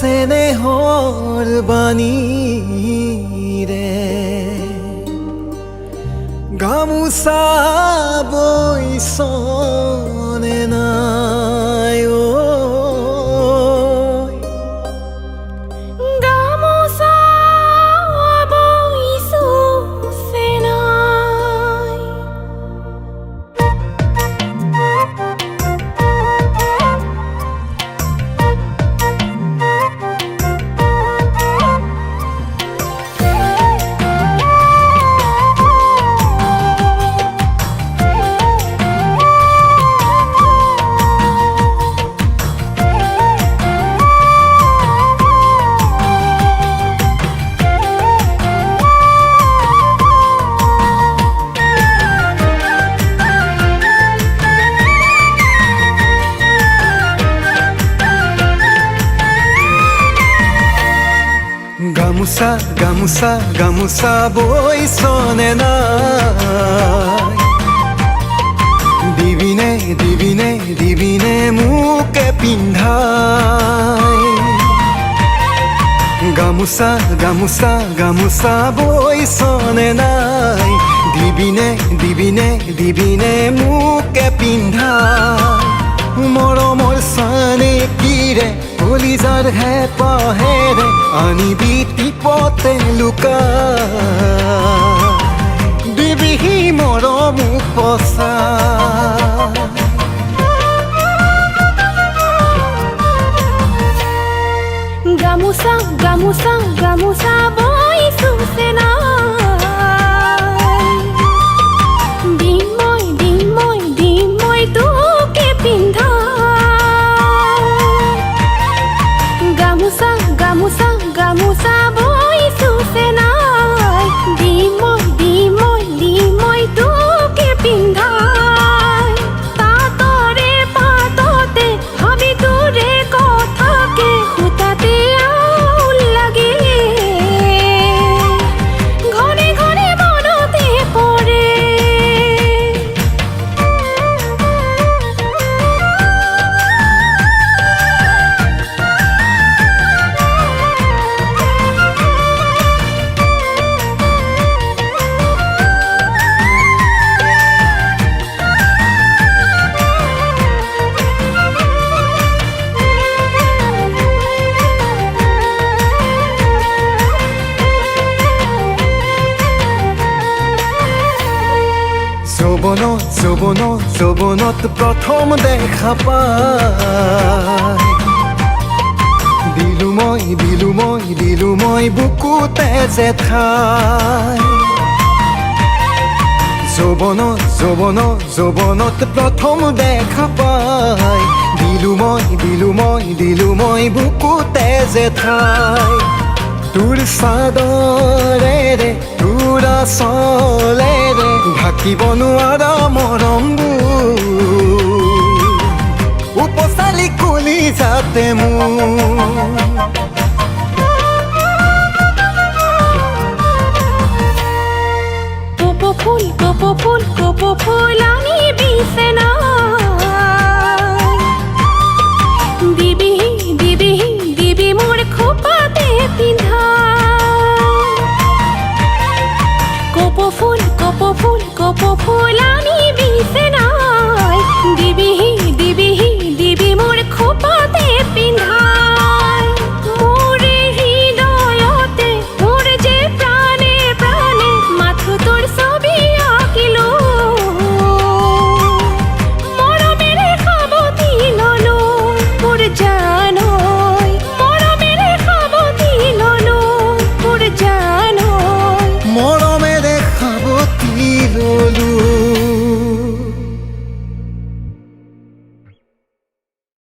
চেনেহৰ বাণীৰে গামোচা বৈছনে নাই ঐ গামোচা বৈছো ছে নাই গামোচা গামোচা গামোচা বৈছনে নাই দিবিনে দিবিনে দিবিনে মোকে পিন্ধাই গামোচা গামোচা গামোচা বৈছনে নাই দিবিনে দিবিনে দিবিনে মোকে পিন্ধাই মৰমৰ চানেকিৰে কলিজাৰ হেঁপাহেৰে আনিবি টিপতে লুকাই দিবিহি মৰম উপচা গামোচা গামোচা গামোচা বৈছো ছে নাই দিম মই তোকে পিন্ধাই গামোচা গামোচা গামোচা বৈছো ছে নাই দিম মই তোকে পিন্ধাই তাতৰে পাততে ভাবি তোৰে কথাকে সুতাতে আউল লাগে ঘৰে ঘৰে মনতে পৰে যৌৱনত প্ৰথম দেখা পাই দিলো মই বুকুতে যে ঠাই যৌৱনত প্ৰথম দেখা পাই দিলো মই বুকুতে যে ঠাই তোৰ চাদৰেৰে তোৰ আঁচলেৰে ঢাকিব নোৱাৰা মৰমবোৰ উপচালি কলিজাতে মোৰ কপৌ ফুল আনিবি ছে নাই দিবি মোৰ খোপাতে পিন্ধাই কপৌ ফুল আনিবি ছে নাই